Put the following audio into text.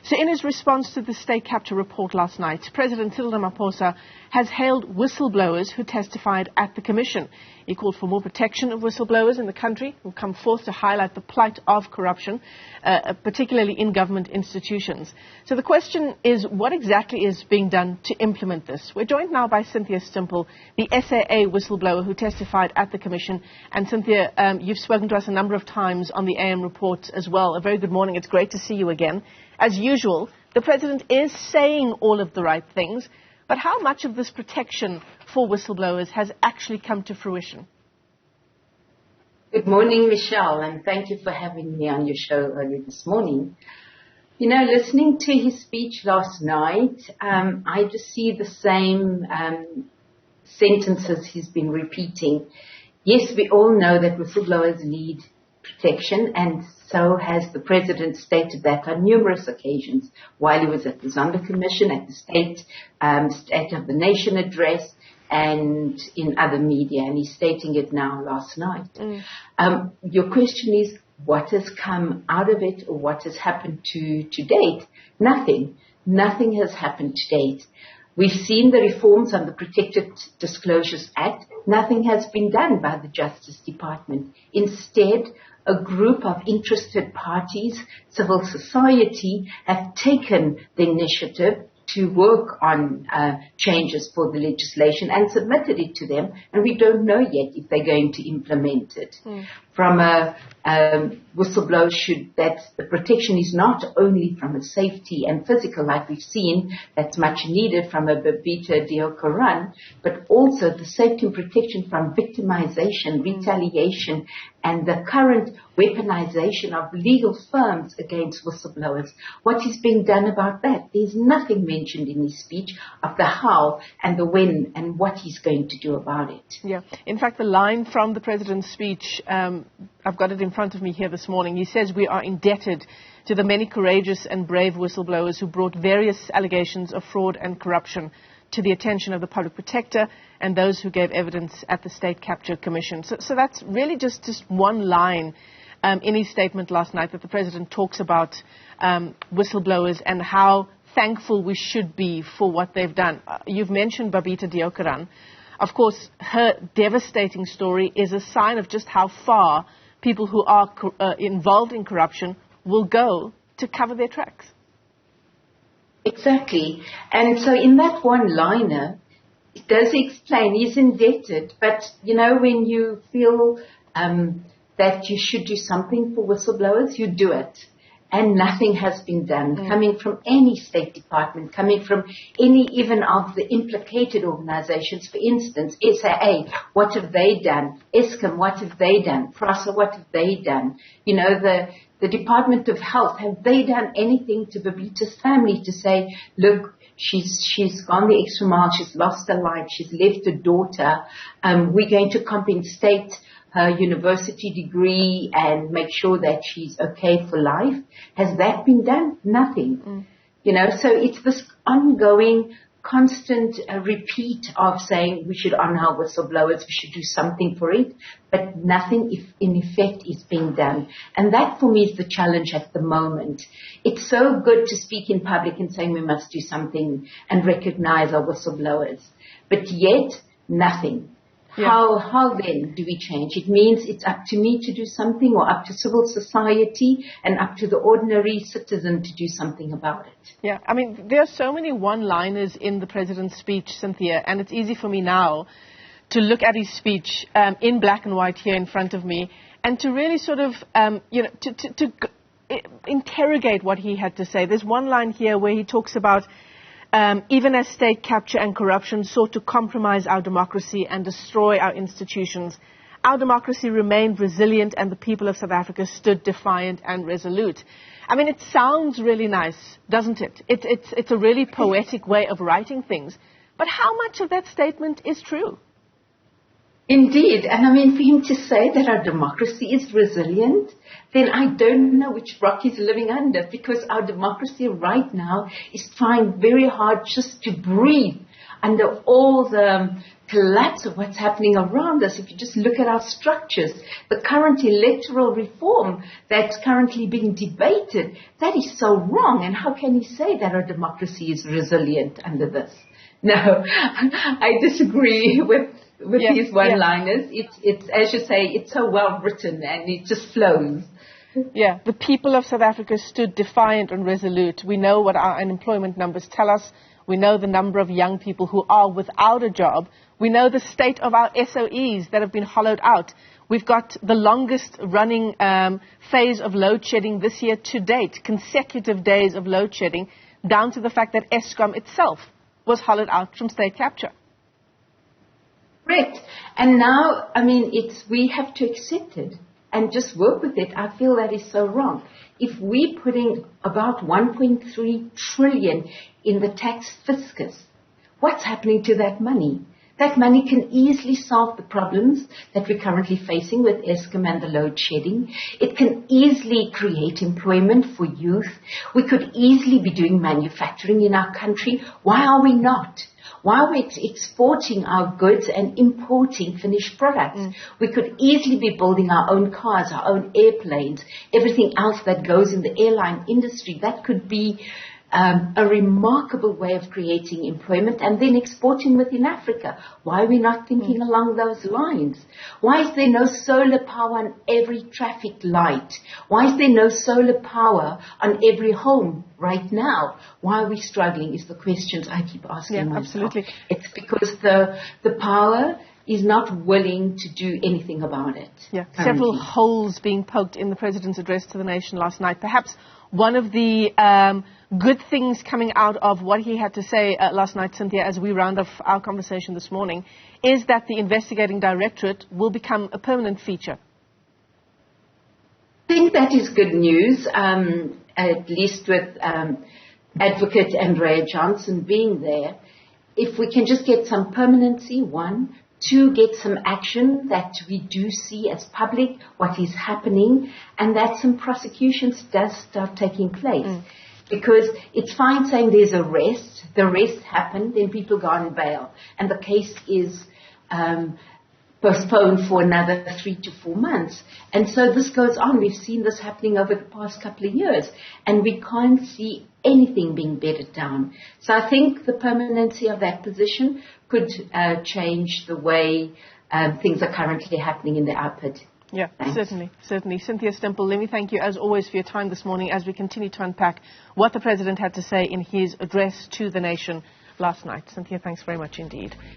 So in his response to the state capture report last night, President Cyril Ramaphosa has hailed whistleblowers who testified at the commission. He called for more protection of whistleblowers in the country who come forth to highlight the plight of corruption, particularly in government institutions. So the question is, what exactly is being done to implement this? We're joined now by Cynthia Stimpel, the SAA whistleblower who testified at the commission. And Cynthia, you've spoken to us a number of times on the AM report as well. A very good morning. It's great to see you again. As usual, the President is saying all of the right things, but how much of this protection for whistleblowers has actually come to fruition? Good morning, Michelle, and thank you for having me on your show early this morning. You know, listening to his speech last night, I just see the same sentences he's been repeating. Yes, we all know that whistleblowers need protection, and so has the President stated that on numerous occasions while he was at the Zondo Commission, at the State of the Nation address, and in other media, and he's stating it now last night. Your question is, what has come out of it, or what has happened to date? Nothing. Nothing has happened to date. We've seen the reforms on the Protected Disclosures Act. Nothing has been done by the Justice Department. Instead, a group of interested parties, civil society, have taken the initiative to work on changes for the legislation and submitted it to them, and we don't know yet if they're going to implement it. From a whistleblower, that the protection is not only from a safety and physical, like we've seen, that's much needed from a Babita Deokaran, but also the safety and protection from victimization, retaliation, and the current weaponization of legal firms against whistleblowers. What is being done about that? There's nothing mentioned in his speech of the how and the when and what he's going to do about it. Yeah. In fact, the line from the President's speech, I've got it in front of me here this morning. He says, "We are indebted to the many courageous and brave whistleblowers who brought various allegations of fraud and corruption to the attention of the public protector and those who gave evidence at the State Capture Commission." So that's really just one line in his statement last night that the President talks about whistleblowers and how thankful we should be for what they've done. You've mentioned Babita Deokaran. Of course, her devastating story is a sign of just how far people who are involved in corruption will go to cover their tracks. Exactly. And so in that one-liner, it does explain he's indebted, but, you know, when you feel that you should do something for whistleblowers, you do it. And nothing has been done, coming from any State Department, coming from any even of the implicated organizations. For instance, SAA, what have they done? ESCOM, what have they done? PRASA, what have they done? You know, the Department of Health, have they done anything to Babita's family to say, look, she's gone the extra mile, she's lost her life, she's left a daughter, we're going to compensate her university degree and make sure that she's okay for life. Has that been done? Nothing. You know, so it's this ongoing, constant repeat of saying we should honor our whistleblowers, we should do something for it, but nothing in effect is being done. And that for me is the challenge at the moment. It's so good to speak in public and saying we must do something and recognize our whistleblowers, but yet nothing. Yeah. How then do we change? It means it's up to me to do something, or up to civil society and up to the ordinary citizen to do something about it. Yeah, I mean, there are so many one-liners in the President's speech, Cynthia, and it's easy for me now to look at his speech in black and white here in front of me and to really sort of, to interrogate what he had to say. There's one line here where he talks about even as state capture and corruption sought to compromise our democracy and destroy our institutions, our democracy remained resilient and the people of South Africa stood defiant and resolute. I mean, it sounds really nice, doesn't it? It's a really poetic way of writing things. But how much of that statement is true? Indeed. And I mean, for him to say that our democracy is resilient, then I don't know which rock he's living under, because our democracy right now is trying very hard just to breathe. under all the collapse of what's happening around us, if you just look at our structures, the current electoral reform that's currently being debated, that is so wrong. And how can he say that our democracy is resilient under this? No, I disagree with his one-liners. It's, as you say, it's so well written and it just flows. Yeah, the people of South Africa stood defiant and resolute. We know what our unemployment numbers tell us. We know the number of young people who are without a job. We know the state of our SOEs that have been hollowed out. We've got the longest running phase of load shedding this year to date, consecutive days of load shedding, down to the fact that Eskom itself was hollowed out from state capture. Correct. And now, I mean, we have to accept it and just work with it. I feel that is so wrong. If we're putting about 1.3 trillion in the tax fiscus, what's happening to that money? That money can easily solve the problems that we're currently facing with Eskom and the load shedding. It can easily create employment for youth. We could easily be doing manufacturing in our country. Why are we not? Why are we exporting our goods and importing finished products? We could easily be building our own cars, our own airplanes, everything else that goes in the airline industry. That could be a remarkable way of creating employment and then exporting within Africa. Why are we not thinking along those lines? Why is there no solar power on every traffic light? Why is there no solar power on every home right now? Why are we struggling is the questions I keep asking myself. Absolutely. It's because the power is not willing to do anything about it. Yeah, several holes being poked in the President's address to the nation last night. Perhaps one of the good things coming out of what he had to say last night, Cynthia, as we round off our conversation this morning, is that the investigating directorate will become a permanent feature. I think that is good news, at least with Advocate Andrea Johnson being there. If we can just get some permanency, one. Two, get some action that we do see as public, what is happening, and that some prosecutions does start taking place. Because it's fine saying there's arrest, the arrest happened, then people go on bail, and the case is postponed for another 3 to 4 months. And so this goes on. We've seen this happening over the past couple of years, and we can't see anything being bedded down. So I think the permanency of that position could change the way things are currently happening in the output. Yeah, certainly. Cynthia Stimpel, let me thank you as always for your time this morning as we continue to unpack what the President had to say in his address to the nation last night. Cynthia, thanks very much indeed.